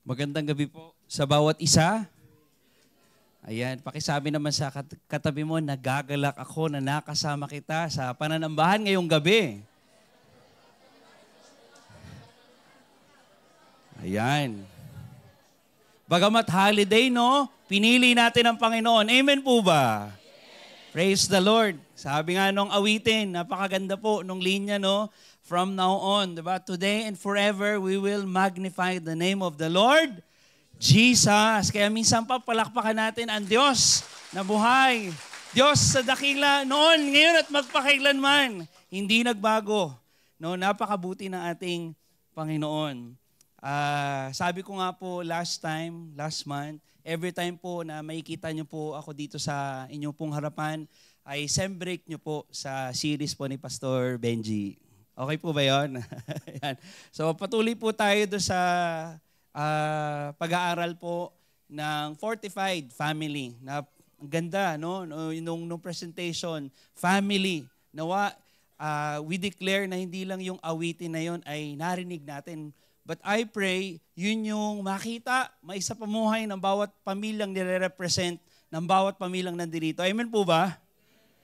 Magandang gabi po sa bawat isa. Ayan, pakisabi naman sa katabi mo, nagagalak ako na nakasama kita sa pananambahan ngayong gabi. Ayan. Bagamat holiday, no? Pinili natin ang Panginoon. Amen po ba? Praise the Lord. Sabi nga nung awitin, napakaganda po nung linya, no? From now on, diba? Today and forever, we will magnify the name of the Lord Jesus. Kaya minsan pa palakpakan natin ang Diyos na buhay. Diyos sa dakila noon, ngayon at magpakailanman. Hindi nagbago. No, napakabuti ng ating Panginoon. Sabi ko nga po last month, every time po na makikita niyo po ako dito sa inyong pong harapan, ay sem break niyo po sa series po ni Pastor Benji. Okay po ba yun? So patuloy po tayo doon sa pag-aaral po ng Fortified Family. Na, ang ganda, no? Nung presentation, family. Nawa, we declare na hindi lang yung awitin na yun ay narinig natin. But I pray, yun yung makita, maisapamuhay ng bawat pamilyang nire-represent, ng bawat pamilyang nandito. Amen po ba?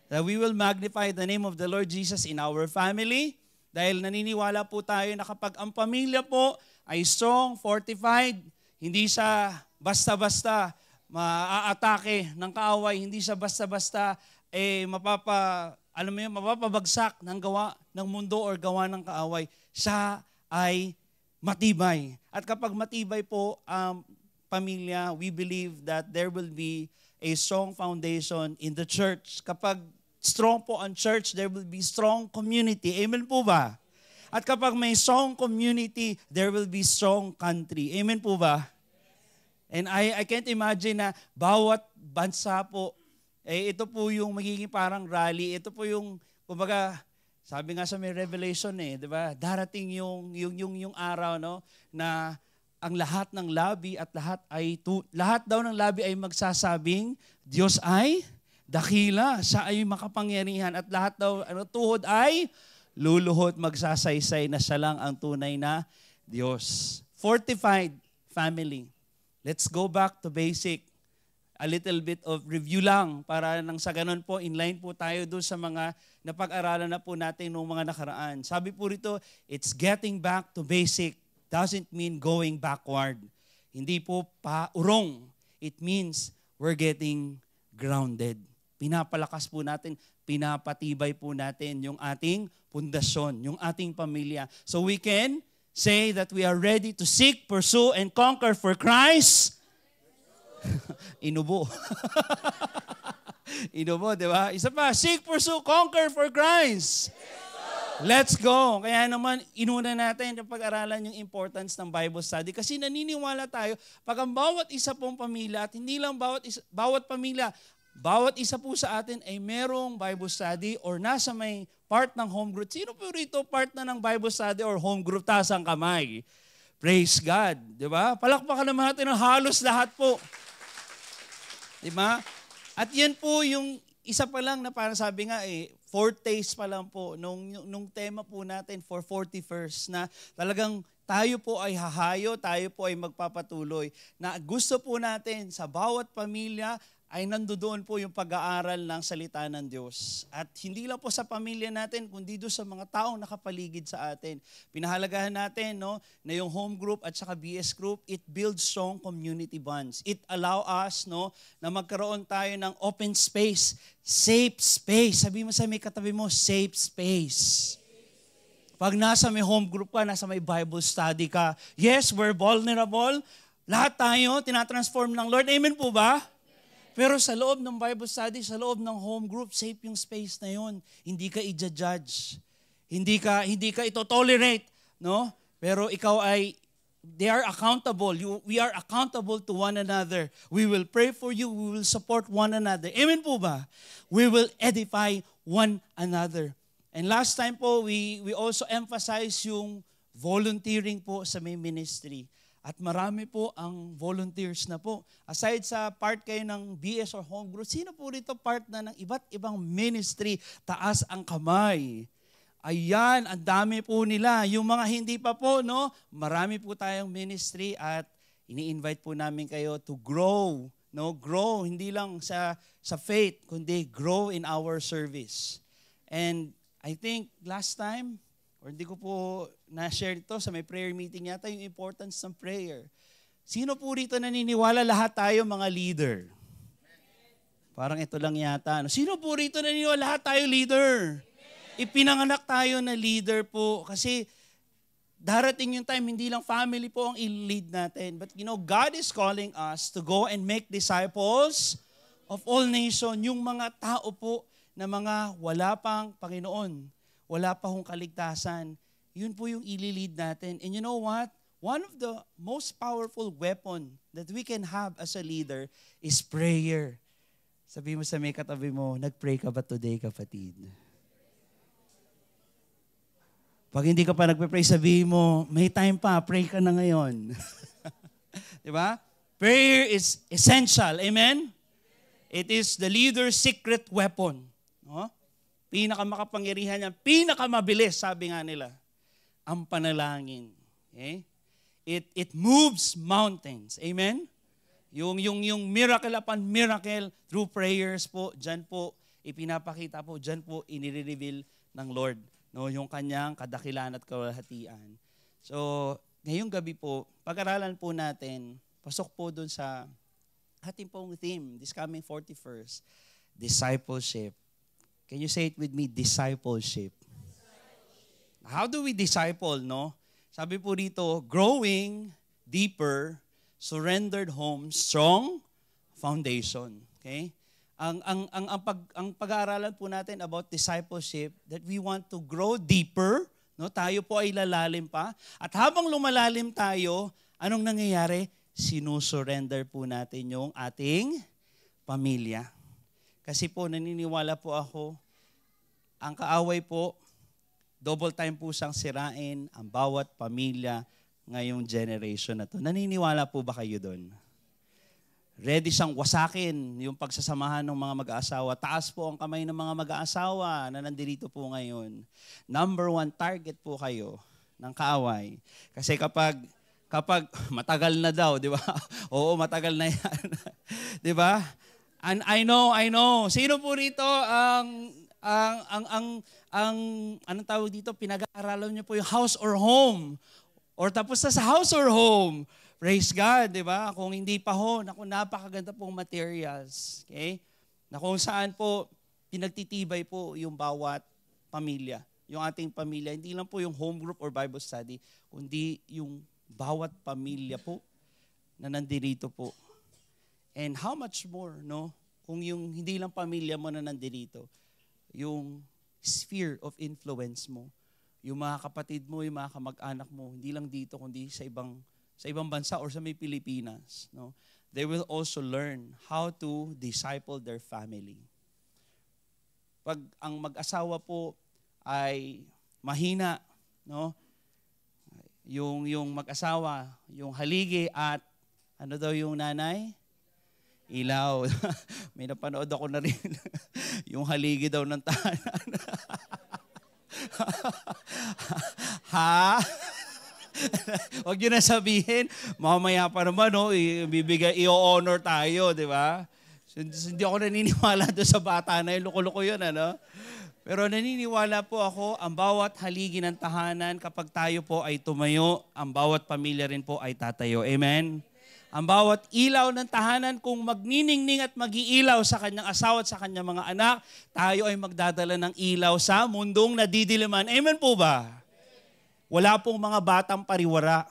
That we will magnify the name of the Lord Jesus in our family. Dahil naniniwala po tayo na kapag ang pamilya po ay strong, fortified, hindi siya basta-basta maaatake ng kaaway, hindi siya basta-basta mapapabagsak ng gawa ng mundo or gawa ng kaaway. Siya ay matibay. At kapag matibay po ang pamilya, we believe that there will be a strong foundation in the church. Kapag strong po ang church, there will be strong community. Amen po ba? At kapag may strong community, there will be strong country. Amen po ba? And I can't imagine na bawat bansa po, ito po yung magiging parang rally. Ito po yung, kumbaga, sabi nga sa may Revelation di ba? Darating yung araw, no, na ang lahat ng labi at lahat daw ng labi ay magsasabing, Diyos ay dakila, siya ay makapangyarihan at lahat daw tuhod ay luluhod, magsasaysay na siya lang ang tunay na Diyos. Fortified family. Let's go back to basic. A little bit of review lang para nang sa ganun po, inline po tayo doon sa mga napag-aralan na po natin noong mga nakaraan. Sabi po rito, it's getting back to basic. Doesn't mean going backward. Hindi po paurong. It means we're getting grounded. Pinapalakas po natin, pinapatibay po natin yung ating pundasyon, yung ating pamilya. So we can say that we are ready to seek, pursue, and conquer for Christ. Inubo. Inubo, di ba? Isa pa, seek, pursue, conquer for Christ. Let's go. Kaya naman, inuna natin yung pag-aralan yung importance ng Bible study. Kasi naniniwala tayo, pag ang bawat isa pong pamilya, at hindi lang bawat pamilya, bawat isa po sa atin ay merong Bible study or nasa may part ng home group. Sino po rito part na ng Bible study or home group? Taas ang kamay. Praise God. Di ba? Palakpakan naman natin ng halos lahat po. Di ba? At yan po yung isa pa lang na parang sabi nga foretaste pa lang po nung tema po natin for 41st na talagang tayo po ay hahayo, tayo po ay magpapatuloy. Na gusto po natin sa bawat pamilya ay nandoon po yung pag-aaral ng salita ng Diyos. At hindi lang po sa pamilya natin, kundi doon sa mga taong nakapaligid sa atin. Pinahalagahan natin na yung home group at saka BS group, it builds strong community bonds. It allow us na magkaroon tayo ng open space, safe space. Sabi mo sa may katabi mo, safe space. Pag nasa may home group ka, nasa may Bible study ka, yes, we're vulnerable. Lahat tayo, tinatransform ng Lord. Amen po ba? Pero sa loob ng Bible study, sa loob ng home group, safe yung space na yon. Hindi ka i-judge. Hindi ka ito-tolerate, no? Pero ikaw they are accountable. We are accountable to one another. We will pray for you. We will support one another. Amen po ba? We will edify one another. And last time po, we also emphasize yung volunteering po sa may ministry. At marami po ang volunteers na po. Aside sa part kayo ng BS or home group, sino po rito part na ng iba't ibang ministry? Taas ang kamay. Ayan, ang dami po nila. Yung mga hindi pa po, marami po tayong ministry at ini-invite po namin kayo to grow. No, grow hindi lang sa faith, kundi grow in our service. And I think last time, or hindi ko po na-share ito sa may prayer meeting yata, yung importance ng prayer. Sino po rito naniniwala lahat tayo mga leader? Parang ito lang yata. Sino po rito naniniwala lahat tayo leader? Ipinanganak tayo na leader po kasi darating yung time, hindi lang family po ang i-lead natin. But God is calling us to go and make disciples of all nations. Yung mga tao po na mga wala pang Panginoon, wala pa hong kaligtasan, yun po yung i-lead natin. And you know what? One of the most powerful weapon that we can have as a leader is prayer. Sabi mo sa may katabi mo, nag-pray ka ba today, kapatid? Pag hindi ka pa nagpe-pray, sabihin mo, may time pa, pray ka na ngayon. Diba? Prayer is essential. Amen? It is the leader's secret weapon. No? Pinakamakapangyarihan niya, pinakamabilis, sabi nga nila, ang panalangin. Okay? It moves mountains. Amen? Yung miracle upon miracle through prayers po, dyan po, ipinapakita po, dyan po, inire-reveal ng Lord. No, yung kanyang kadakilan at kalwalhatian. So, ngayong gabi po, pag-aralan po natin, pasok po dun sa ating pong theme, this coming 41st, discipleship. Can you say it with me, discipleship? How do we disciple, no? Sabi po dito, growing deeper, surrendered home, strong foundation. Okay? Ang pag-aaralan po natin about discipleship, that we want to grow deeper, no? Tayo po ay lalalim pa. At habang lumalalim tayo, anong nangyayari? Sinusurrender po natin yung ating pamilya. Kasi po, naniniwala po ako, ang kaaway po, double time po siyang sirain ang bawat pamilya ngayong generation na to. Naniniwala po ba kayo doon? Ready siyang wasakin yung pagsasamahan ng mga mag-aasawa. Taas po ang kamay ng mga mag-aasawa na nandito po ngayon. Number 1 target po kayo ng kaaway. Kasi kapag matagal na daw, di ba? Oo, matagal na yan. Di ba? And I know. Sino po rito anong tawag dito? Pinag-aaralan niyo po yung house or home. Or tapos na sa house or home. Praise God, di ba? Kung hindi pa ho, napakaganda pong materials. Okay? Na kung saan po, pinagtitibay po yung bawat pamilya. Yung ating pamilya, hindi lang po yung home group or Bible study, kundi yung bawat pamilya po na nandito po. And how much more, no? Kung yung hindi lang pamilya mo na nandito, yung sphere of influence mo, yung mga kapatid mo, yung mga kamag-anak mo, hindi lang dito, kundi sa ibang bansa or sa may Pilipinas, no? They will also learn how to disciple their family. Pag ang mag-asawa po ay mahina, no? Yung mag-asawa, yung haligi at ano daw yung nanay? Ilaw. May napanood ako na rin. Yung haligi daw ng tahanan. Ha? Huwag nyo na sabihin, mamaya pa naman, no, i-honor tayo, di ba? So, hindi ako naniniwala doon sa bata na yun, loko-loko yun, ano? Pero naniniwala po ako, ang bawat haligi ng tahanan, kapag tayo po ay tumayo, ang bawat pamilya rin po ay tatayo. Amen? Ang bawat ilaw ng tahanan, kung magniningning at mag-iilaw sa kanyang asawa at sa kanyang mga anak, tayo ay magdadala ng ilaw sa mundong nadidiliman. Amen po ba? Wala pong mga batang pariwara.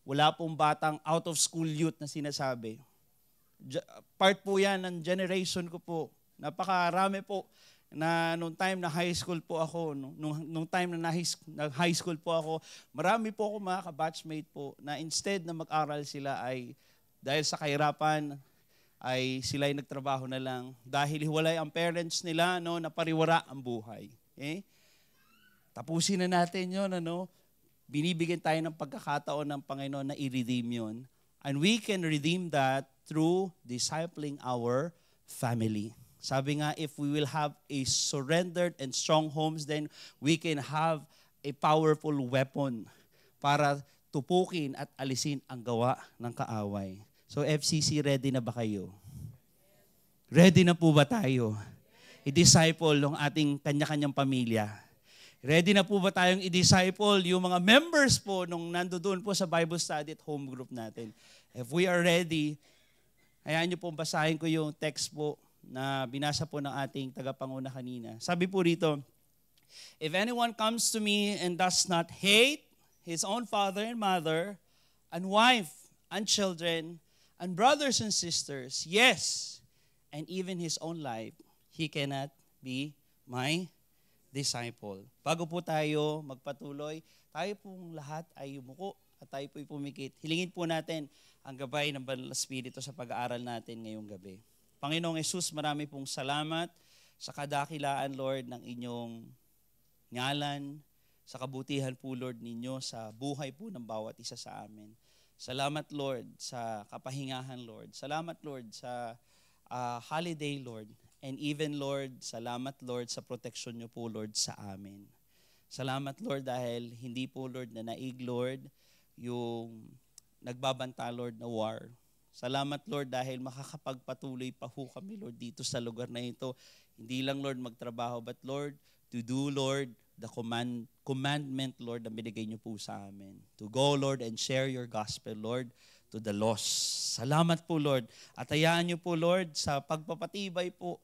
Wala pong batang out of school youth na sinasabi. Part po yan ng generation ko po. Napakarami po na nung time na high school po ako, nung time na high school po ako, marami po ako mga ka-batchmate po na instead na mag-aral sila ay dahil sa kahirapan ay sila ay nagtrabaho na lang dahil hiwalay ang parents nila, no, na pariwara ang buhay. Okay? Tapusin na natin yun, ano? Binibigyan tayo ng pagkakataon ng Panginoon na i-redeem yun. And we can redeem that through discipling our family. Sabi nga, if we will have a surrendered and strong homes, then we can have a powerful weapon para tupukin at alisin ang gawa ng kaaway. So FCC, ready na ba kayo? Ready na po ba tayo? I-disciple ng ating kanya-kanyang pamilya. Ready na po ba tayong i-disciple yung mga members po nung nandoon po sa Bible study at home group natin? If we are ready, hayaan niyo po basahin ko yung text po na binasa po ng ating tagapanguna kanina. Sabi po rito, if anyone comes to me and does not hate his own father and mother, and wife, and children, and brothers and sisters, yes, and even his own life, he cannot be my disciple. Bago po tayo magpatuloy, tayo pong lahat ay yumuko at tayo po'y pumikit. Hilingin po natin ang gabay ng Banal na Espiritu sa pag-aaral natin ngayong gabi. Panginoong Hesus, marami pong salamat sa kadakilaan, Lord, ng inyong ngalan, sa kabutihan po, Lord, ninyo sa buhay po ng bawat isa sa amin. Salamat, Lord, sa kapahingahan, Lord. Salamat, Lord, sa holiday, Lord. And even, Lord, salamat, Lord, sa protection nyo po, Lord, sa amin. Salamat, Lord, dahil hindi po, Lord, na naig, Lord, yung nagbabanta, Lord, na war. Salamat, Lord, dahil makakapagpatuloy pa ho kami, Lord, dito sa lugar na ito. Hindi lang, Lord, magtrabaho, but, Lord, to do, Lord, the commandment, Lord, na binigay niyo po sa amin. To go, Lord, and share your gospel, Lord, to the lost. Salamat po, Lord. At hayaan niyo po, Lord, sa pagpapatibay po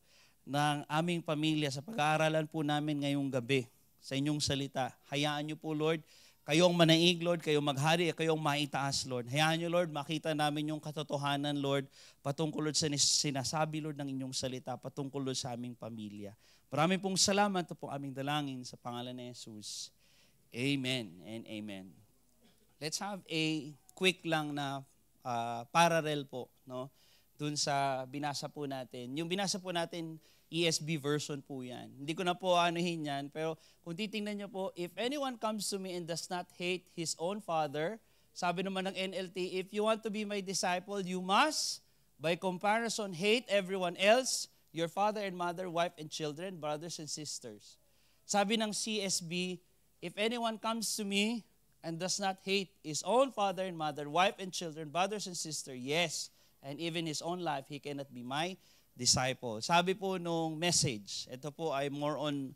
ng aming pamilya, sa pag-aaralan po namin ngayong gabi, sa inyong salita. Hayaan niyo po, Lord, kayong manaig, Lord, kayong maghari, kayong maitaas, Lord. Hayaan niyo, Lord, makita namin yung katotohanan, Lord, patungkol, Lord, sa sinasabi, Lord, ng inyong salita, patungkol, Lord, sa aming pamilya. Maraming pong salamat. Ito po aming dalangin sa pangalan ni Jesus. Amen and amen. Let's have a quick lang na parallel po, no? Dun sa binasa po natin. Yung binasa po natin, ESV version po yan. Hindi ko na po anuhin yan, pero kung titingnan niyo po, if anyone comes to me and does not hate his own father, sabi naman ng NLT, if you want to be my disciple, you must, by comparison, hate everyone else, your father and mother, wife and children, brothers and sisters. Sabi ng CSB, if anyone comes to me and does not hate his own father and mother, wife and children, brothers and sisters, yes, and even his own life, he cannot be my disciple. Sabi po nung message, ito po ay more on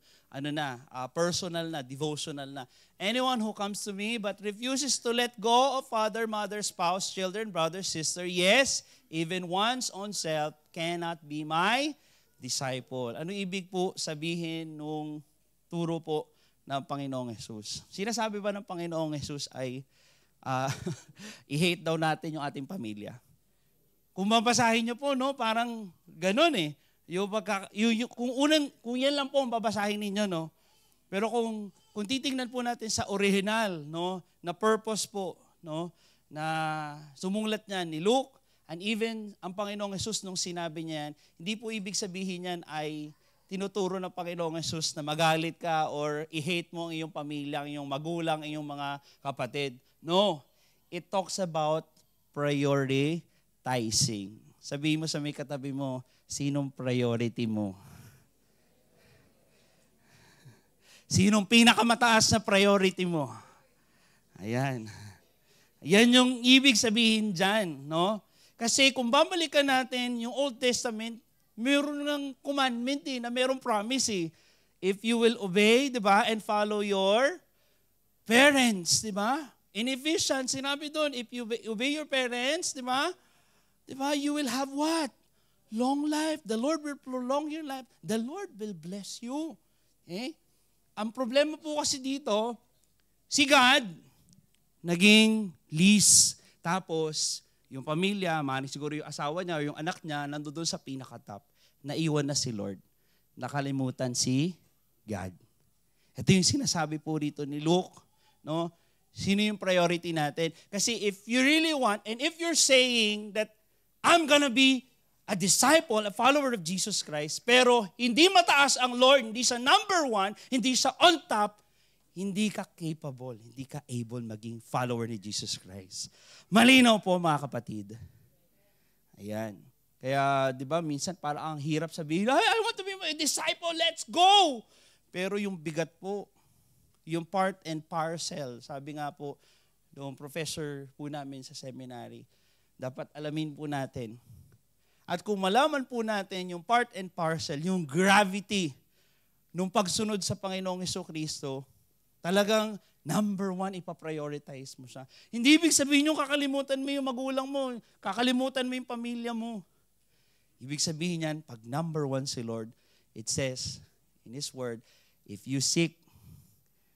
personal na, devotional na. Anyone who comes to me but refuses to let go of father, mother, spouse, children, brother, sister, yes, even one's own self cannot be my disciple. Ano ibig po sabihin nung turo po ng Panginoong Hesus? Sinasabi ba ng Panginoong Hesus ay i-hate daw natin yung ating pamilya? Kung babasahin nyo po, no, parang ganun eh. Kung yan lang po ang babasahin ninyo, no. Pero kung titingnan po natin sa original, no, na purpose po, no, na sumulat niyan ni Luke, and even ang Panginoong Hesus nung sinabi niya yan, hindi po ibig sabihin yan ay tinuturo ng Panginoong Hesus na magalit ka or i-hate mo ang iyong pamilya, ang iyong magulang, ang iyong mga kapatid. No, it talks about prioritizing. Sabihin mo sa may katabi mo, sinong priority mo? Sinong pinakamataas na priority mo? Ayan. Yan yung ibig sabihin dyan, no? Kasi kung babalikan natin yung Old Testament, meron ng commandment na merong promise eh. If you will obey, di ba, and follow your parents, di ba? In Ephesians, sinabi doon, if you obey your parents, di ba, you will have what? Long life. The Lord will prolong your life. The Lord will bless you. Eh? Ang problema po kasi dito, si God, naging lease. Tapos, yung pamilya, siguro yung asawa niya o yung anak niya, nandoon sa pinakatop. Naiwan na si Lord. Nakalimutan si God. Ito yung sinasabi po dito ni Luke. No? Sino yung priority natin? Kasi if you really want, and if you're saying that I'm gonna be a disciple, a follower of Jesus Christ, pero hindi mataas ang Lord, hindi siya number one, hindi siya on top, hindi ka capable, hindi ka able maging follower ni Jesus Christ. Malinaw po mga kapatid. Ayan. Kaya, di ba, minsan parang ang hirap sabihin, I want to be a disciple, let's go! Pero yung bigat po, yung part and parcel, sabi nga po doong professor po namin sa seminary, dapat alamin po natin. At kung malaman po natin yung part and parcel, yung gravity nung pagsunod sa Panginoong Jesucristo, talagang number 1, ipaprioritize mo siya. Hindi ibig sabihin yung kakalimutan mo yung magulang mo, kakalimutan mo yung pamilya mo. Ibig sabihin yan, pag number 1 si Lord, it says in His Word, if you seek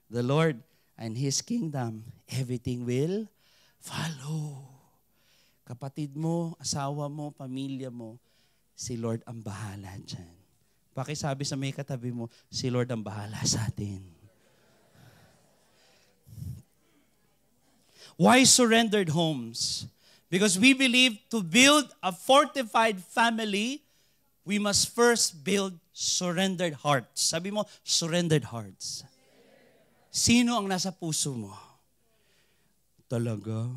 the Lord and His kingdom, everything will follow. Kapatid mo, asawa mo, pamilya mo, si Lord ang bahala dyan. Pakisabi sa may katabi mo, si Lord ang bahala sa atin. Why surrendered homes? Because we believe to build a fortified family, we must first build surrendered hearts. Sabi mo, surrendered hearts. Sino ang nasa puso mo? Talaga?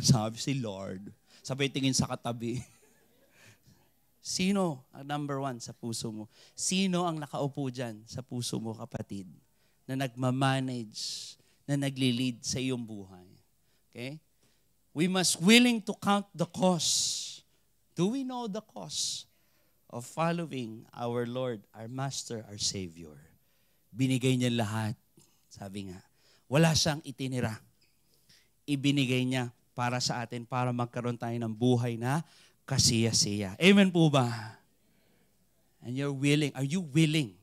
Sabi si Lord. Sabay tingin sa katabi. Sino ang number 1 sa puso mo? Sino ang nakaupo dyan sa puso mo, kapatid? Na nagmamanage, na nagli-lead sa iyong buhay. Okay? We must willing to count the cost. Do we know the cost of following our Lord, our Master, our Savior? Binigay niya lahat. Sabi nga, wala siyang itinira. Ibinigay niya para sa atin, para magkaroon tayo ng buhay na kasiya-siya. Amen po ba? And you're willing, are you willing,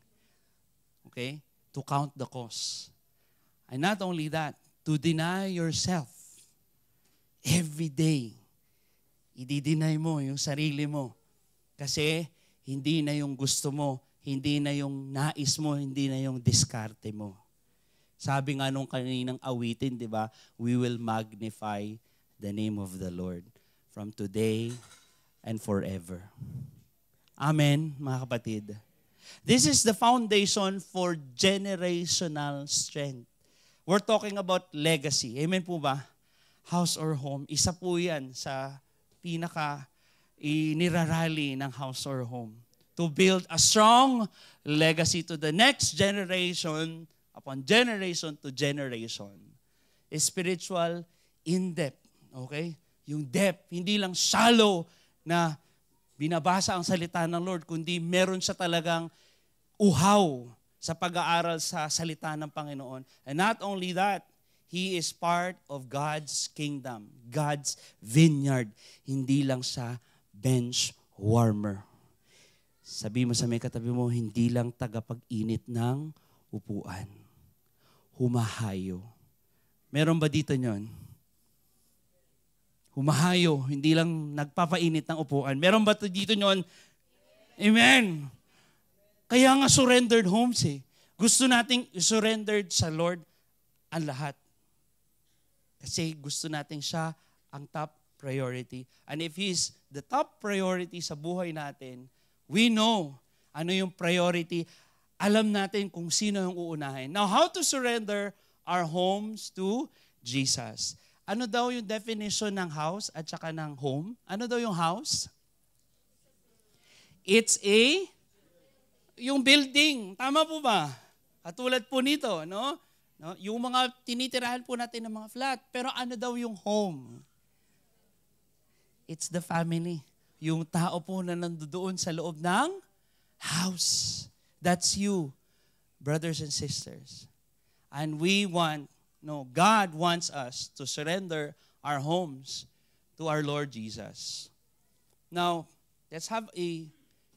okay, to count the cost? And not only that, to deny yourself. Every day, i-deny mo yung sarili mo. Kasi hindi na yung gusto mo, hindi na yung nais mo, hindi na yung diskarte mo. Sabi nga nung kaninang awitin, di ba? We will magnify the name of the Lord from today and forever. Amen, mga kapatid. This is the foundation for generational strength. We're talking about legacy. Amen po ba? House or home. Isa po yan sa inirarally ng house or home. To build a strong legacy to the next generation, upon generation to generation. Spiritual in-depth. Okay? Yung depth, hindi lang shallow na binabasa ang salita ng Lord, kundi meron siya talagang uhaw sa pag-aaral sa salita ng Panginoon. And not only that, He is part of God's kingdom, God's vineyard. Hindi lang sa bench warmer. Sabi mo sa may katabi mo, hindi lang tagapag-init ng upuan. Humahayo. Meron ba dito nyon? Humahayo, hindi lang nagpapainit ng upuan. Meron ba dito nyon? Amen. Kaya nga surrendered homes eh. Gusto nating surrendered sa Lord ang lahat. Kasi gusto natin siya ang top priority. And if He's the top priority sa buhay natin, we know ano yung priority. Alam natin kung sino yung uunahin. Now, how to surrender our homes to Jesus? Ano daw yung definition ng house at saka ng home? Ano daw yung house? It's yung building. Tama po ba? Katulad po nito, no? Yung mga tinitirahan po natin ng mga flat. Pero ano daw yung home? It's the family. Yung tao po na nandoon sa loob ng house. That's you, brothers and sisters. And God wants us to surrender our homes to our Lord Jesus. Now, let's have a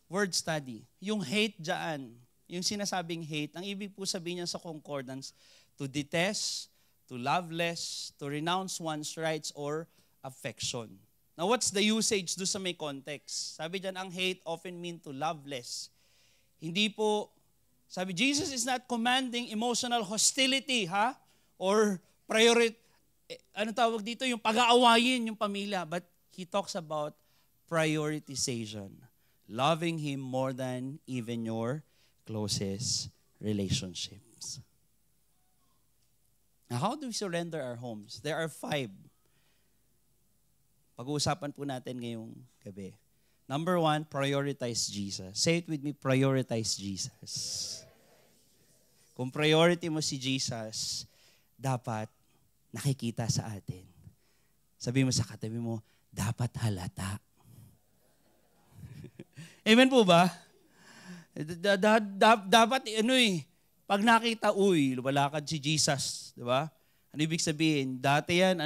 word study. Yung hate dyan, yung sinasabing hate, ang ibig po sabihin niya sa concordance, to detest, to love less, to renounce one's rights or affection. Now, what's the usage do sa may context? Sabi dyan, ang hate often mean to love less. Hindi po, sabi, Jesus is not commanding emotional hostility, ha? Or ano tawag dito? Yung pag-aawayin yung pamilya. But He talks about prioritization. Loving Him more than even your closest relationships. Now, how do we surrender our homes? There are 5. Pag-uusapan po natin ngayong gabi. Number 1, prioritize Jesus. Say it with me, prioritize Jesus. Kung priority mo si Jesus, dapat nakikita sa atin. Sabi mo sa katabi mo, dapat halata. Amen po ba? Dapat, pag nakita, lumalakad si Jesus, di ba? Ano ibig sabihin? Dati yan,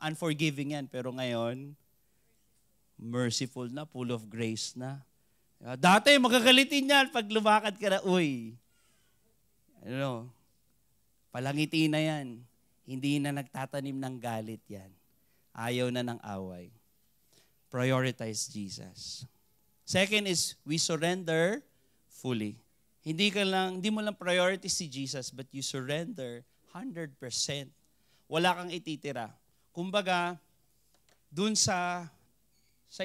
unforgiving yan. Pero ngayon, merciful na, full of grace na. Dati, magagalitin yan pag lumakad ka na, palangiti na yan. Hindi na nagtatanim ng galit yan. Ayaw na ng away. Prioritize Jesus. Second is, we surrender fully. Hindi mo lang priority si Jesus, but you surrender 100%. Wala kang ititira. Kumbaga, dun sa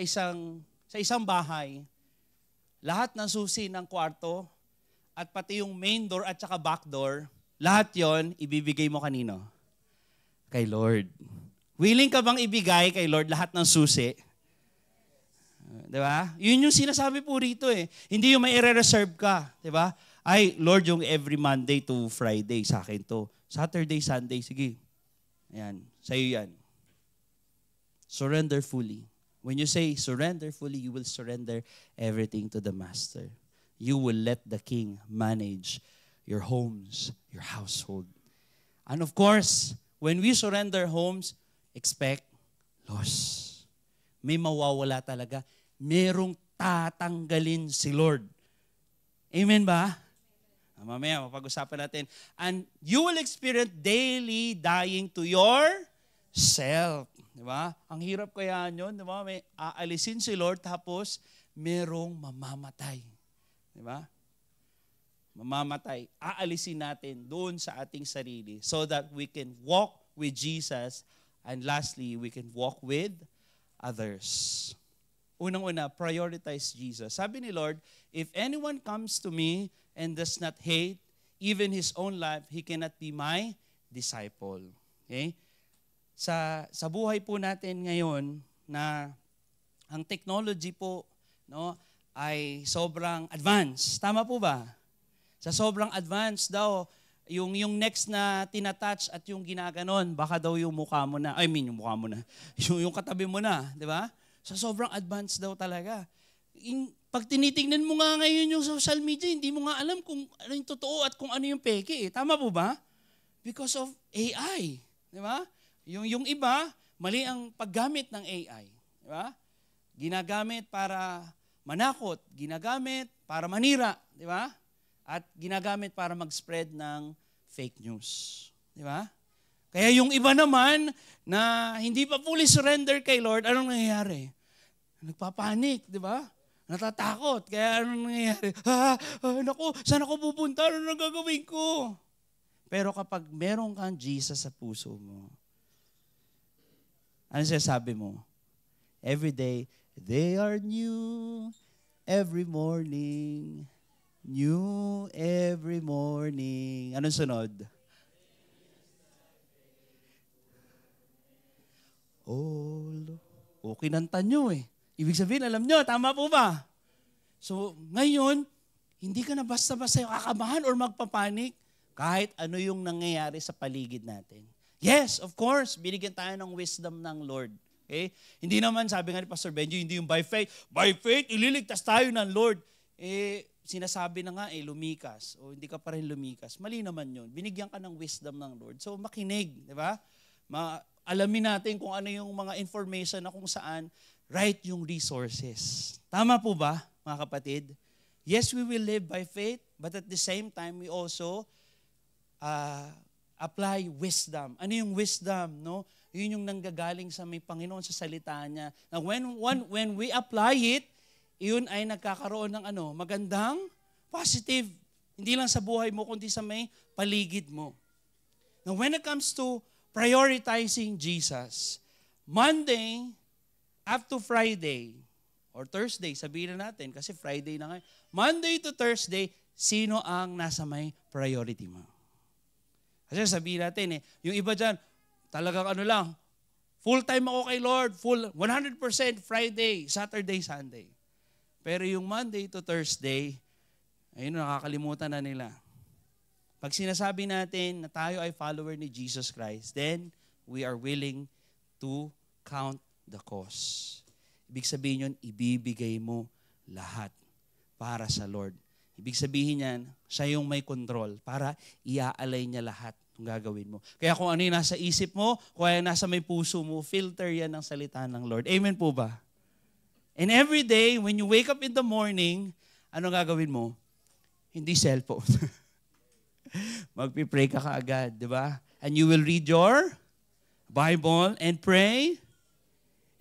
isang bahay, lahat ng susi ng kwarto, at pati yung main door at saka back door, lahat yon ibibigay mo kanino? Kay Lord. Willing ka bang ibigay kay Lord lahat ng susi? Diba? Yun yung sinasabi po rito eh. Hindi yung may i-reserve ka. Diba? Ay, Lord, yung every Monday to Friday sa akin to. Saturday, Sunday, sige. Ayan, sa'yo yan. Surrender fully. When you say surrender fully, you will surrender everything to the Master. You will let the King manage your homes, your household. And of course, when we surrender homes, expect loss. May mawawala talaga. Merong tatanggalin si Lord. Amen ba? Mamaya, mapag-usapan natin. And you will experience daily dying to yourself. Diba? Ang hirap kaya nyon, diba? May aalisin si Lord tapos merong mamamatay. Diba? Mamamatay. Aalisin natin doon sa ating sarili so that we can walk with Jesus and lastly, we can walk with others. Unang-una, prioritize Jesus. Sabi ni Lord, if anyone comes to me and does not hate even his own life, he cannot be my disciple. Okay? Sa buhay po natin ngayon na ang technology po ay sobrang advanced. Tama po ba? Sa sobrang advanced daw, yung next na tinatouch at yung ginaganon, baka daw yung mukha mo na, yung mukha mo na, yung katabi mo na, di ba? Sa sobrang advanced daw talaga. Pag tinitingnan mo nga ngayon yung social media, hindi mo nga alam kung ano yung totoo at kung ano yung peke. Tama po ba? Because of AI. Di ba? Yung iba, mali ang paggamit ng AI. Di ba? Ginagamit para manakot, ginagamit para manira. Di ba? At ginagamit para mag-spread ng fake news. Di ba? Kaya yung iba naman na hindi pa fully surrender kay Lord, anong nangyayari? Nagpapanik, di ba? Natatakot. Kaya anong nangyayari? Naku, saan ako pupunta? Ano nang gagawin ko? Pero kapag meron kang Jesus sa puso mo, ano sabi mo? Every day, they are new every morning. New every morning. Anong sunod? Kinanta nyo eh. Ibig sabihin, alam nyo, tama po ba? So, ngayon, hindi ka na basta-basta kakabahan or magpapanik kahit ano yung nangyayari sa paligid natin. Yes, of course, binigyan tayo ng wisdom ng Lord. Okay? Hindi naman, sabi nga ni Pastor Benji, hindi yung by faith, ililigtas tayo ng Lord. Sinasabi na nga, lumikas. O hindi ka pa rin lumikas. Mali naman yun. Binigyan ka ng wisdom ng Lord. So, makinig, di ba? Alamin natin kung ano yung mga information na kung saan right yung resources. Tama po ba, mga kapatid? Yes, we will live by faith, but at the same time, we also apply wisdom. Ano yung wisdom, no? Yun yung nanggagaling sa may Panginoon sa salita niya. Now, when we apply it, yun ay nagkakaroon ng magandang, positive. Hindi lang sa buhay mo, kundi sa may paligid mo. Now, when it comes to prioritizing Jesus, Monday up to Friday, or Thursday, sabihin na natin, kasi Friday na ngayon. Monday to Thursday, sino ang nasa may priority mo? Kasi sabihin natin yung iba dyan, talagang full-time ako kay Lord, 100% Friday, Saturday, Sunday. Pero yung Monday to Thursday, ayun, nakakalimutan na nila. Pag sinasabi natin na tayo ay follower ni Jesus Christ, then we are willing to count the cost. Ibig sabihin yun, ibibigay mo lahat para sa Lord. Ibig sabihin yan, siya yung may control para iaalay niya lahat ng gagawin mo. Kaya kung ano yung nasa isip mo, kung ano yung nasa may puso mo, filter yan ng salita ng Lord. Amen po ba? And every day, when you wake up in the morning, ano gagawin mo? Hindi cellphone. Magpipray ka kaagad, di ba? And you will read your Bible and pray.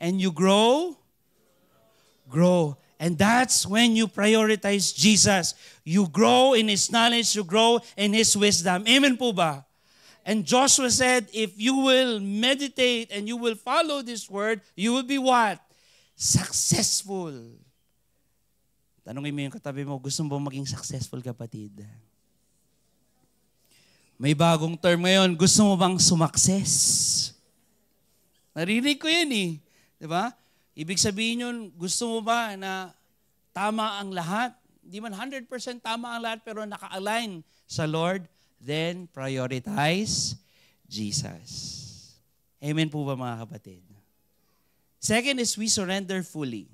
And you grow. And that's when you prioritize Jesus. You grow in His knowledge, you grow in His wisdom. Amen po ba? And Joshua said, if you will meditate and you will follow this word, you will be what? Successful. Tanungin mo yung katabi mo, gusto mo maging successful, kapatid? May bagong term ngayon, gusto mo bang sumakses? Narinig ko yan eh. Diba? Ibig sabihin yun, gusto mo ba na tama ang lahat? Di man 100% tama ang lahat, pero naka-align sa Lord, then prioritize Jesus. Amen po ba mga kapatid? Second is we surrender fully.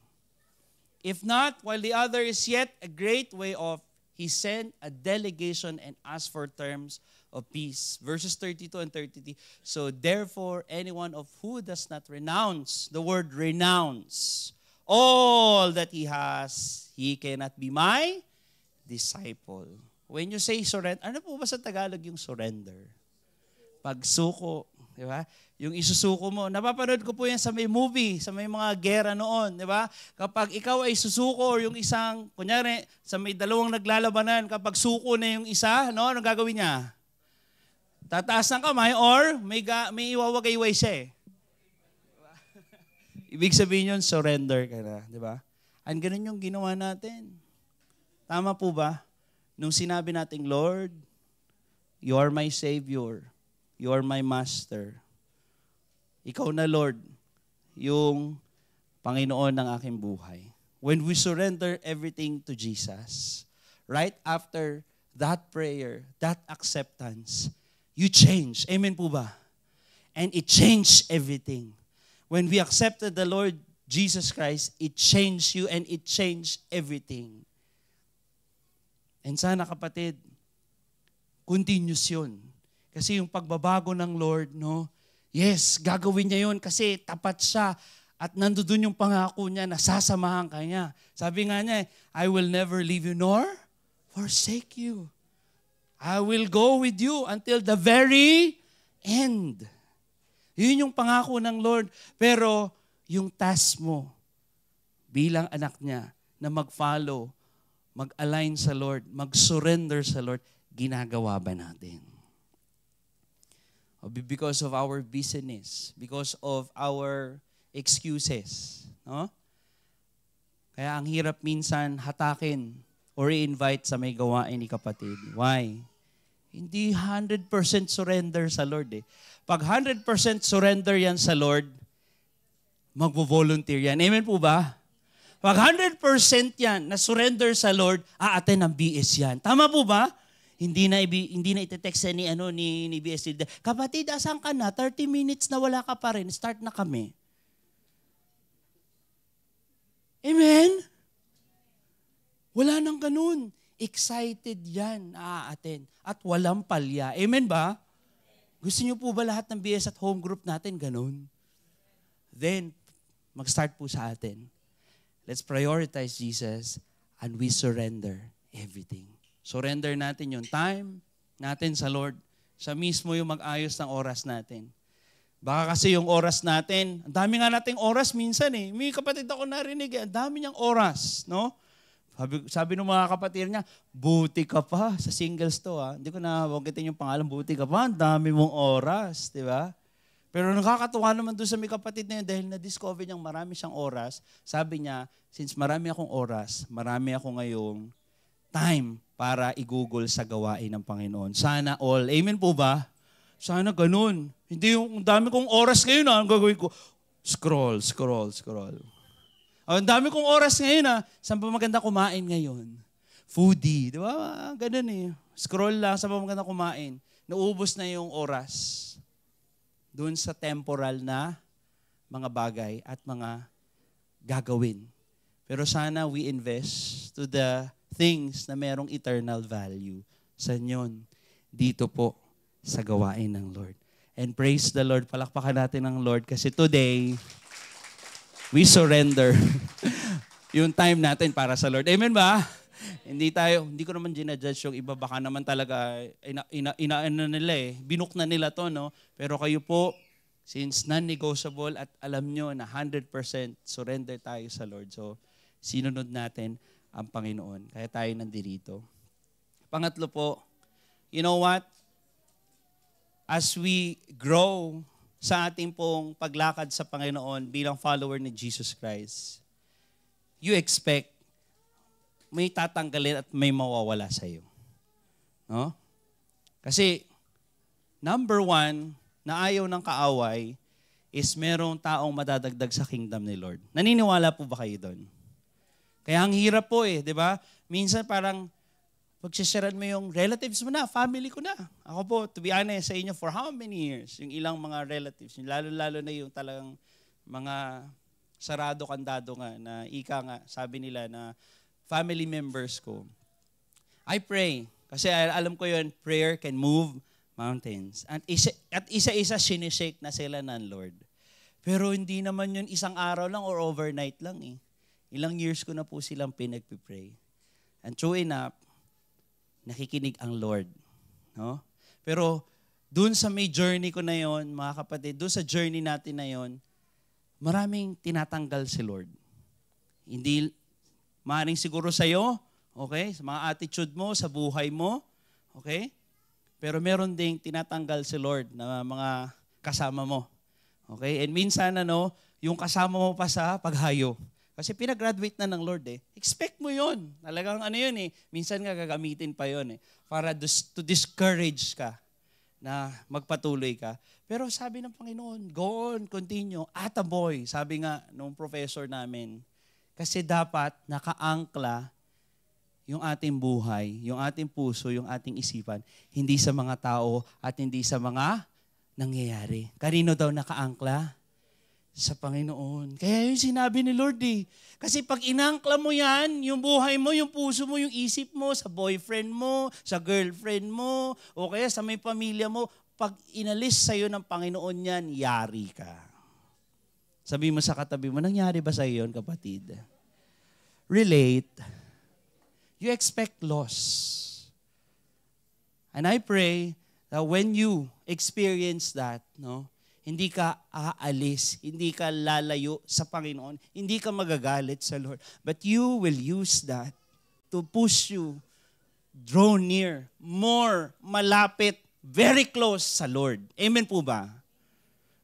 If not, while the other is yet a great way off, He sent a delegation and asked for terms of peace. Verses 32 and 33. So therefore, anyone of who does not renounce, the word renounce, all that he has, he cannot be my disciple. When you say surrender, ano po ba sa Tagalog yung surrender? Pagsuko, di ba? Yung isusuko mo. Napapanood ko po yan sa may movie, sa may mga gera noon, di ba? Kapag ikaw ay susuko or yung isang, kunyari, sa may dalawang naglalabanan, kapag suko na yung isa, no, anong gagawin niya? Tataas ng kamay or may iwawagayway siya eh. Diba? Ibig sabihin yun, surrender ka na, di ba? And ganun yung ginawa natin. Tama po ba? Nung sinabi nating, Lord, You are my Savior. You are my Master. Ikaw na, Lord, yung Panginoon ng aking buhay. When we surrender everything to Jesus, right after that prayer, that acceptance, you change. Amen po ba? And it changed everything. When we accepted the Lord Jesus Christ, it changed you and it changed everything. And sana kapatid, continuous yun. Kasi yung pagbabago ng Lord, no? Yes, gagawin niya yun kasi tapat siya at nandoon yung pangako niya na sasamahan ka niya. Sabi nga niya, I will never leave you nor forsake you. I will go with you until the very end. Yun yung pangako ng Lord. Pero yung task mo bilang anak niya na mag-follow, mag-align sa Lord, mag-surrender sa Lord, ginagawa ba natin? Because of our busyness, because of our excuses. No? Kaya ang hirap minsan hatakin or i-invite sa may gawain ni kapatid. Why? Hindi 100% surrender sa Lord eh. Pag 100% surrender yan sa Lord, magvo-volunteer yan. Amen po ba? Pag 100% yan na surrender sa Lord, aaten ng BS yan. Tama po ba? Hindi na ite-text ni BS leader. Kapatid, asan ka na? 30 minutes na wala ka pa rin. Start na kami. Amen? Wala nang ganun. Excited yan na aaten. At walang palya. Amen ba? Gusto niyo po ba lahat ng BS at home group natin ganun? Then, mag-start po sa atin. Let's prioritize Jesus and we surrender everything. Surrender natin yung time natin sa Lord. Siya mismo yung mag-ayos ng oras natin. Baka kasi yung oras natin, ang dami nga nating oras minsan eh. May kapatid ako narinig, ang dami niyang oras, no? Sabi ng mga kapatid niya, buti ka pa sa singles to ha. Hindi ko na bagitin yung pangalan, buti ka pa, ang dami mong oras, di ba? Pero nakakatuwa naman doon sa may kapatid na yun dahil na-discover niyang marami siyang oras. Sabi niya, since marami akong oras, marami ako ngayong time para i-google sa gawain ng Panginoon. Sana all. Amen po ba? Sana ganun. Hindi yung dami kong oras ngayon ang gagawin ko. Scroll. Ang dami kong oras ngayon saan pa maganda kumain ngayon? Foodie. Di ba? Ganun eh. scroll lang sa pamamagitan ng kumain, naubos na yung oras doon sa temporal na mga bagay at mga gagawin. Pero sana we invest to the things na merong eternal value. Sa inyon, dito po sa gawain ng Lord. And praise the Lord. Palakpakan natin ng Lord kasi today, we surrender yung time natin para sa Lord. Amen ba? Hindi ko naman ginajudge yung iba. Baka naman talaga, binook na nila to, no? Pero kayo po, since non-negotiable at alam nyo na 100% surrender tayo sa Lord. So, sinunod natin ang Panginoon. Kaya tayo nandito. Pangatlo po, you know what? As we grow sa ating pong paglakad sa Panginoon bilang follower ni Jesus Christ, you expect may tatanggalin at may mawawala sa iyo. No? Kasi, number one, na ayaw ng kaaway is merong taong madadagdag sa kingdom ni Lord. Naniniwala po ba kayo doon? Kaya ang hirap po di ba? Minsan parang pagsisharean mo yung relatives mo na, family ko na. Ako po, to be honest sa inyo, for how many years, yung ilang mga relatives, yung lalo-lalo na yung talagang mga sarado-kandado nga, na ika nga, sabi nila na family members ko. I pray, kasi alam ko yun, prayer can move mountains. At isa-isa sinishake na sila ng Lord. Pero hindi naman yun isang araw lang or overnight lang Ilang years ko na po silang pinagpipray. And true enough, nakikinig ang Lord. No? Pero dun sa may journey ko na yon, mga kapatid, dun sa journey natin na yon, maraming tinatanggal si Lord. Hindi, maaaring siguro sa'yo, okay? Sa mga attitude mo, sa buhay mo, okay? Pero meron ding tinatanggal si Lord na mga kasama mo. Okay? And minsan, yung kasama mo pa sa paghayo. Kasi pinagraduate na ng Lord Expect mo yon. Talagang yun Minsan nga gagamitin pa yun para to discourage ka na magpatuloy ka. Pero sabi ng Panginoon, go on, continue. Ataboy, sabi nga nung professor namin. Kasi dapat nakaangkla yung ating buhay, yung ating puso, yung ating isipan, hindi sa mga tao at hindi sa mga nangyayari. Kanino daw nakaangkla? Sa Panginoon. Kaya yung sinabi ni Lord Kasi pag inangkla mo yan, yung buhay mo, yung puso mo, yung isip mo, sa boyfriend mo, sa girlfriend mo, o kaya sa may pamilya mo, pag inalis sa'yo ng Panginoon yan, yari ka. Sabi mo sa katabi mo, nangyari ba sa'yo yun, kapatid? Relate. You expect loss. And I pray that when you experience that, hindi ka aalis, hindi ka lalayo sa Panginoon, hindi ka magagalit sa Lord. But you will use that to push you, draw near, more, malapit, very close sa Lord. Amen po ba?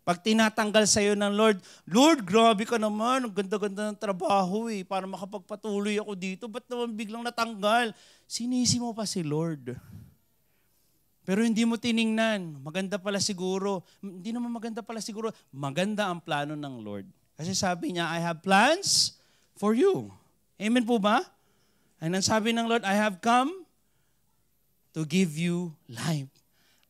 Pag tinatanggal sa'yo ng Lord, Lord, grabe ka naman, ang ganda-ganda ng trabaho para makapagpatuloy ako dito, ba't naman biglang natanggal? Sinisi mo pa si Lord. Pero hindi mo tiningnan, maganda pala siguro. Hindi naman maganda pala siguro. Maganda ang plano ng Lord. Kasi sabi niya, I have plans for you. Amen po ba? And ang sabi ng Lord, I have come to give you life,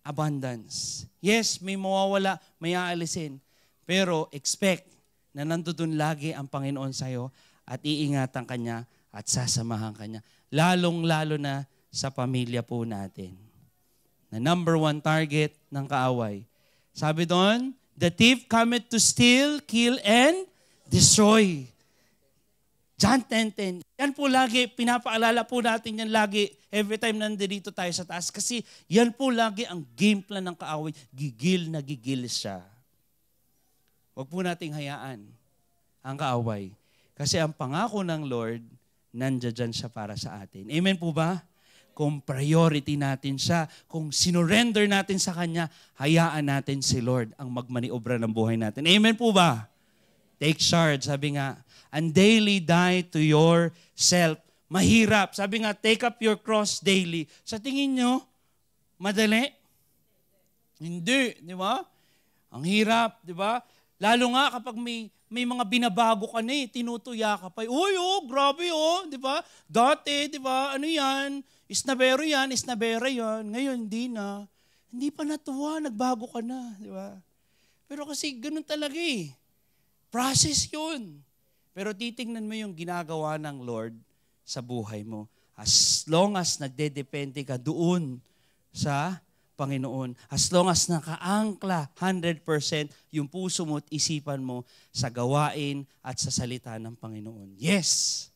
abundance. Yes, may mawawala, may aalisin. Pero expect na nandoon lagi ang Panginoon sa'yo at iingatan ka niya at sasamahan ka niya. Lalong-lalo na sa pamilya po natin. Na number one target ng kaaway. Sabi doon, the thief cometh to steal, kill, and destroy. John 10:10. Yan po lagi, pinapaalala po natin yan lagi every time nandito tayo sa taas. Kasi yan po lagi ang game plan ng kaaway. Gigil na gigil siya. Huwag po nating hayaan ang kaaway. Kasi ang pangako ng Lord, nandiyan siya para sa atin. Amen po ba? Kung priority natin siya, kung sinurrender natin sa Kanya, hayaan natin si Lord ang magmaniobra ng buhay natin. Amen po ba? Take charge. Sabi nga, and daily die to yourself. Mahirap. Sabi nga, take up your cross daily. Sa tingin nyo, madali? Hindi. Di ba? Ang hirap. Di ba? Lalo nga kapag may mga binabago ka na tinutuya ka pa. Uy, grabe di ba? Dati, di ba, ano yan? Isnabero yan, isnabera yan. Ngayon, hindi na. Hindi pa natuwa, nagbago ka na, di ba? Pero kasi ganun talaga Process yun. Pero titingnan mo yung ginagawa ng Lord sa buhay mo. As long as nagdedepende ka doon sa Panginoon, as long as nakaangkla 100% yung puso mo at isipan mo sa gawain at sa salita ng Panginoon. Yes,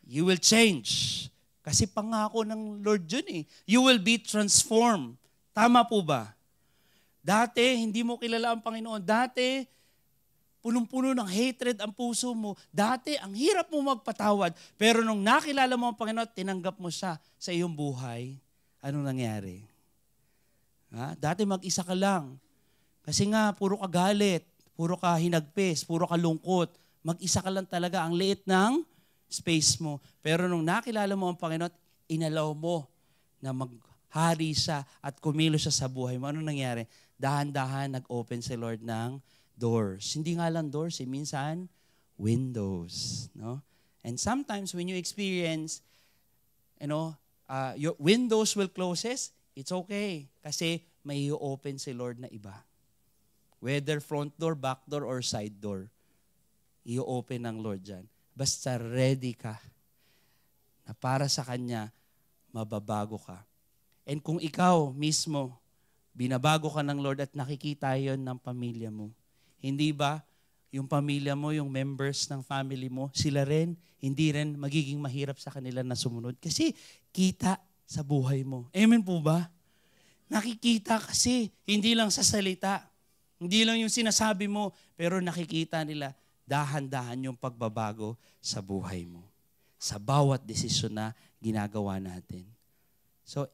you will change. Kasi pangako ng Lord yun You will be transformed. Tama po ba? Dati, hindi mo kilala ang Panginoon. Dati, punong-puno ng hatred ang puso mo. Dati, ang hirap mo magpatawad. Pero nung nakilala mo ang Panginoon, tinanggap mo siya sa iyong buhay, anong nangyari? Dati mag-isa ka lang. Kasi nga, puro ka galit, puro ka hinagpis, puro ka lungkot. Mag-isa ka lang talaga. Ang liit ng space mo. Pero nung nakilala mo ang Panginoon, inalaw mo na maghari siya at kumilos siya sa buhay mo. Anong nangyari? Dahan-dahan nag-open si Lord ng doors. Hindi nga lang doors, minsan windows. No? And sometimes when you experience, your windows will closes, it's okay. Kasi may i-open si Lord na iba. Whether front door, back door, or side door, i-open ng Lord dyan. Basta ready ka na para sa Kanya, mababago ka. And kung ikaw mismo, binabago ka ng Lord at nakikita yon ng pamilya mo, hindi ba yung pamilya mo, yung members ng family mo, sila rin, hindi rin magiging mahirap sa kanila na sumunod? Kasi kita sa buhay mo. Amen po ba? Nakikita kasi, hindi lang sa salita. Hindi lang yung sinasabi mo, pero nakikita nila, dahan-dahan yung pagbabago sa buhay mo. Sa bawat desisyon na ginagawa natin. So,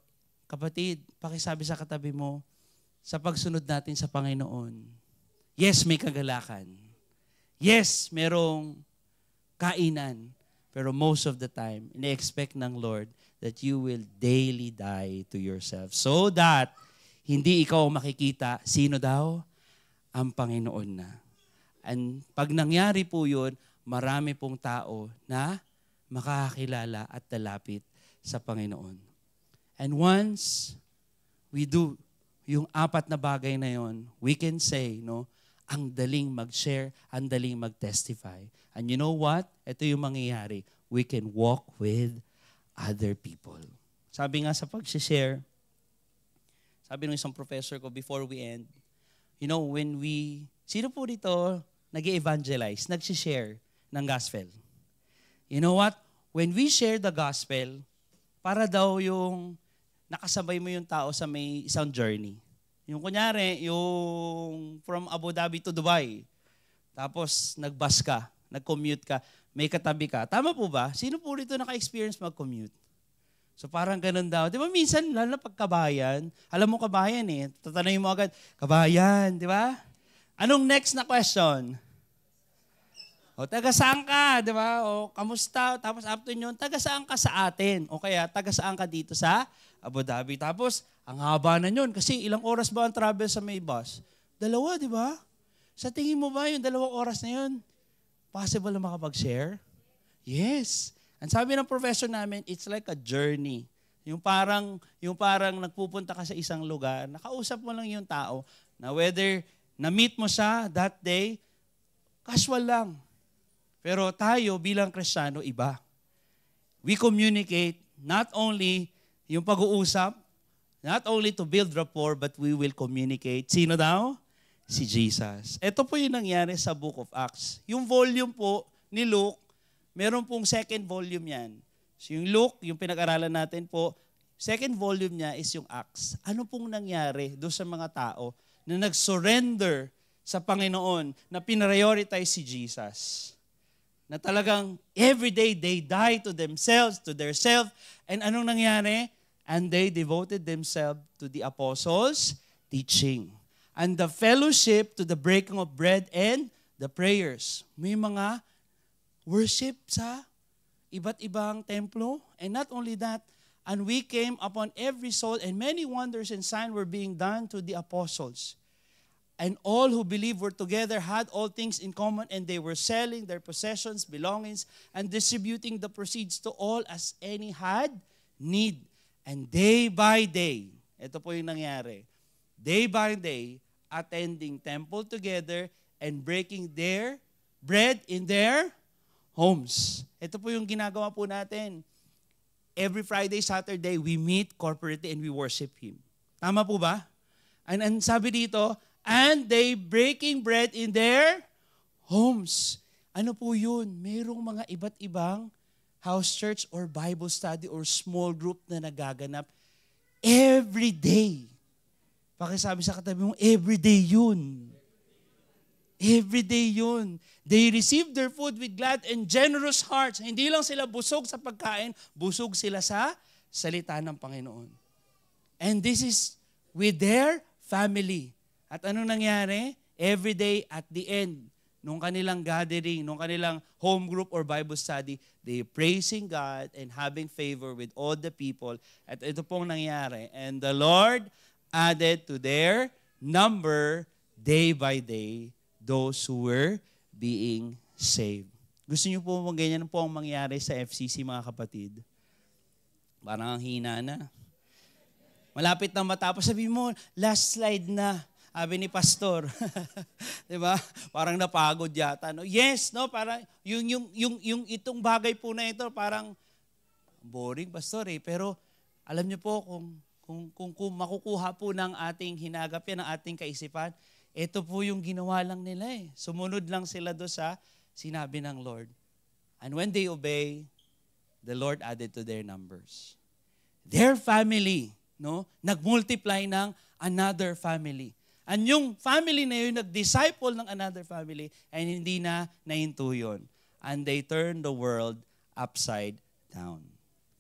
kapatid, pakisabi sa katabi mo, sa pagsunod natin sa Panginoon, yes, may kagalakan. Yes, merong kainan. Pero most of the time, ina-expect ng Lord that you will daily die to yourself. So that, hindi ikaw makikita, sino daw? Ang Panginoon na. And pag nangyari po yun, marami pong tao na makakakilala at talapit sa Panginoon. And once we do yung 4 na bagay na yon, we can say, ang daling mag-share, ang daling mag-testify. And you know what? Ito yung mangyayari. We can walk with other people. Sabi nga sa pag-share, sabi ng isang professor ko before we end, sino po dito nag-evangelize, nag-share ng gospel? You know what? When we share the gospel, para daw yung nakasabay mo yung tao sa may isang journey. Yung kunyari, yung from Abu Dhabi to Dubai. Tapos nag-bus ka, nag-commute ka, may katabi ka. Tama po ba? Sino po rito naka-experience mag-commute? So parang ganun daw. Di ba minsan, lalo na pagkabayan, alam mo kabayan tatanungin mo agad, kabayan, di ba? Anong next na question? O, taga saan ka, di ba? O, kamusta? Tapos after nyo, taga saan ka sa atin? O kaya, taga saan ka dito sa Abu Dhabi? Tapos, ang haba na yun. Kasi ilang oras ba ang travel sa may bus? 2, di ba? Sa tingin mo ba yung 2 oras na yun, possible na makapag-share? Yes. Ang sabi ng professor namin, it's like a journey. Yung parang nagpupunta ka sa isang lugar, nakausap mo lang yung tao na whether na-meet mo siya that day, casual lang. Pero tayo bilang Kristiyano, iba. We communicate not only yung pag-uusap, not only to build rapport, but we will communicate. Sino daw? Si Jesus. Ito po yung nangyari sa Book of Acts. Yung volume po ni Luke, meron pong 2nd volume yan. So yung Luke, yung pinag-aralan natin po, 2nd volume niya is yung Acts. Ano pong nangyari doon sa mga tao na nag-surrender sa Panginoon, na pinrioritize si Jesus? Na talagang everyday they die to themselves, to their self. And anong nangyari? And they devoted themselves to the apostles' teaching. And the fellowship, to the breaking of bread and the prayers. May mga worship sa iba't ibang templo. And not only that, and we came upon every soul, and many wonders and signs were being done to the apostles. And all who believed were together, had all things in common, and they were selling their possessions, belongings, and distributing the proceeds to all as any had need. And day by day, ito po yung nangyari, day by day, attending temple together and breaking their bread in their homes. Ito po yung ginagawa po natin. Every Friday, Saturday, we meet corporately and we worship Him. Tama po ba? And sabi dito, and they breaking bread in their homes. Ano po yun? Mayroong mga iba't ibang house church or Bible study or small group na nagaganap every day. Pakisabi sa katabi mo, every day yun. Every day yun. They received their food with glad and generous hearts. Hindi lang sila busog sa pagkain, busog sila sa salita ng Panginoon. And this is with their family. At anong nangyari? Every day at the end, nung kanilang gathering, nung kanilang home group or Bible study, they praising God and having favor with all the people. At ito pong nangyari. And the Lord added to their number day by day those who were being saved. Gusto niyo po ganyan po ang mangyari sa FCC, mga kapatid? Parang ang hina na. Malapit na matapos. Sabi mo, last slide na. Sabi ni pastor. 'Di ba? Parang napagod yata, no? Yes, no, parang yung itong bagay po na ito parang boring, pastor eh. Pero alam niyo po kung makukuha po ng ating hinagap yan, ng ating kaisipan, ito po yung ginawa lang nila eh. Sumunod lang sila do sa sinabi ng Lord. And when they obey, the Lord added to their numbers. Their family, no, nagmultiply ng another family. And yung family na yun, nag-disciple ng another family, and hindi na nahinto yun. And they turned the world upside down.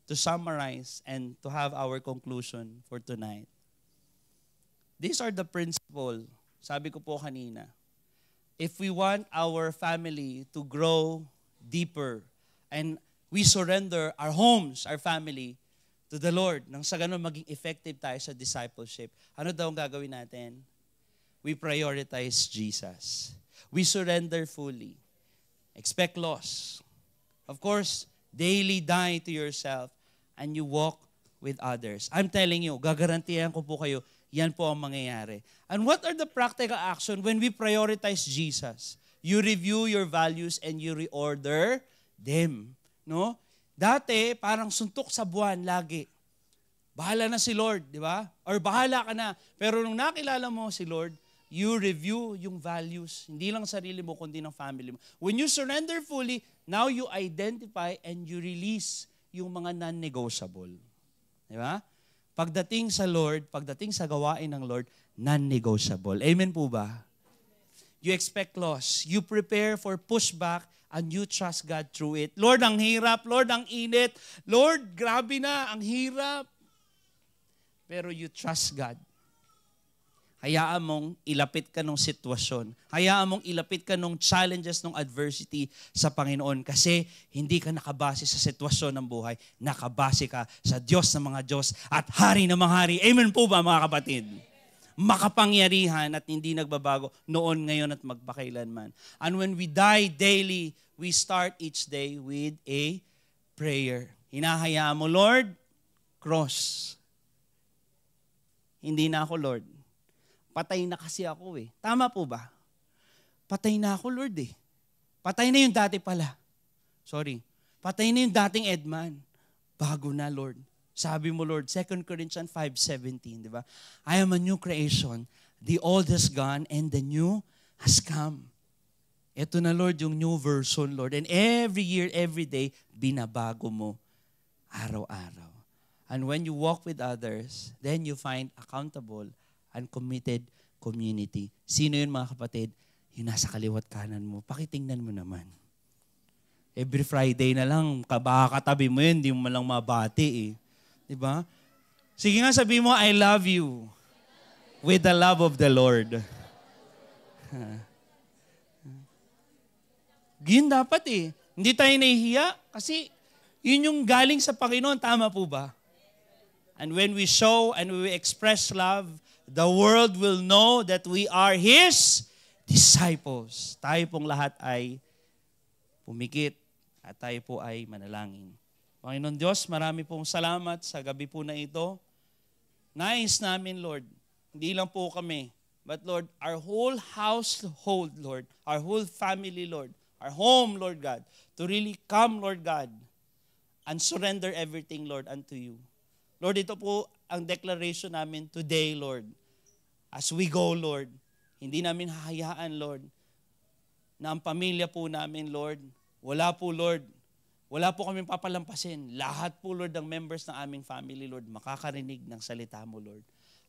To summarize and to have our conclusion for tonight, these are the principles. Sabi ko po kanina, if we want our family to grow deeper, and we surrender our homes, our family, to the Lord, nang sa ganun maging effective tayo sa discipleship, ano daw ang gagawin natin? We prioritize Jesus. We surrender fully. Expect loss. Of course, daily die to yourself and you walk with others. I'm telling you, gagarantiyan ko po kayo, yan po ang mangyayari. And what are the practical action when we prioritize Jesus? You review your values and you reorder them. No? Dati, parang suntok sa buwan lagi. Bahala na si Lord, di ba? Or bahala ka na. Pero nung nakilala mo si Lord, you review yung values, hindi lang sarili mo, kundi ng family mo. When you surrender fully, now you identify and you release yung mga non-negotiable. Di ba? Pagdating sa Lord, pagdating sa gawain ng Lord, non-negotiable. Amen po ba? You expect loss. You prepare for pushback and you trust God through it. Lord, ang hirap. Lord, ang init. Lord, grabe na, ang hirap. Pero you trust God. Hayaan mong ilapit ka ng sitwasyon. Hayaan mong ilapit ka ng challenges, ng adversity sa Panginoon. Kasi hindi ka nakabase sa sitwasyon ng buhay. Nakabase ka sa Diyos ng mga Diyos at Hari ng mga Hari. Amen po ba, mga kapatid? Makapangyarihan at hindi nagbabago noon, ngayon at magpakailanman. And when we die daily, we start each day with a prayer. Hinahayaan mo, Lord, cross. Hindi na ako, Lord. Patay na kasi ako eh. Tama po ba? Patay na ako, Lord eh. Patay na yung dati pala. Sorry. Patay na yung dating Edman. Bago na, Lord. Sabi mo, Lord, 2 Corinthians 5:17, di ba? I am a new creation. The old has gone and the new has come. Ito na, Lord, yung new version, Lord. And every year, every day, binabago mo araw-araw. And when you walk with others, then you find accountable and committed community. Sino yun, mga kapatid? Yung nasa kaliwat kanan mo. Pakitingnan mo naman. Every Friday na lang, baka katabi mo yun, hindi mo malang mabati eh. Diba? Sige nga, sabi mo, I love you with the love of the Lord. Yun dapat eh. Hindi tayo nahihiya kasi yun yung galing sa Panginoon. Tama po ba? And when we show and we express love, the world will know that we are His disciples. Tayo pong lahat ay pumikit at tayo po ay manalangin. Panginoon Diyos, marami pong salamat sa gabi po na ito. Nais namin, Lord, hindi lang po kami, but Lord, our whole household, Lord, our whole family, Lord, our home, Lord God, to really come, Lord God, and surrender everything, Lord, unto you. Lord, ito po ang declaration namin today, Lord. As we go, Lord, hindi namin hahayaan, Lord, na ang pamilya po namin, Lord, wala po, Lord, wala po kaming papalampasin. Lahat po, Lord, ng members ng aming family, Lord, makakarinig ng salita mo, Lord.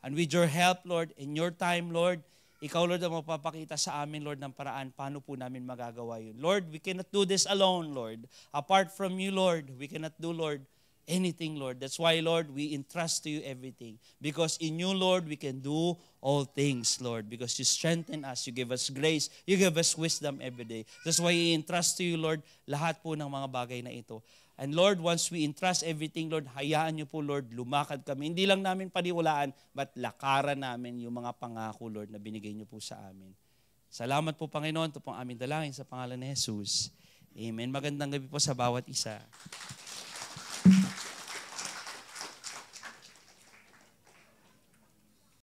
And with your help, Lord, in your time, Lord, ikaw, Lord, ang mapapakita sa amin, Lord, ng paraan paano po namin magagawa yun. Lord, we cannot do this alone, Lord. Apart from you, Lord, we cannot do, Lord, anything, Lord. That's why, Lord, we entrust to you everything. Because in you, Lord, we can do all things, Lord. Because you strengthen us, you give us grace, you give us wisdom every day. That's why we entrust to you, Lord, lahat po ng mga bagay na ito. And Lord, once we entrust everything, Lord, hayaan niyo po, Lord, lumakad kami. Hindi lang namin paniwalaan, but lakaran namin yung mga pangako, Lord, na binigay niyo po sa amin. Salamat po, Panginoon. Ito pong aming dalangin sa pangalan ni Jesus. Amen. Magandang gabi po sa bawat isa.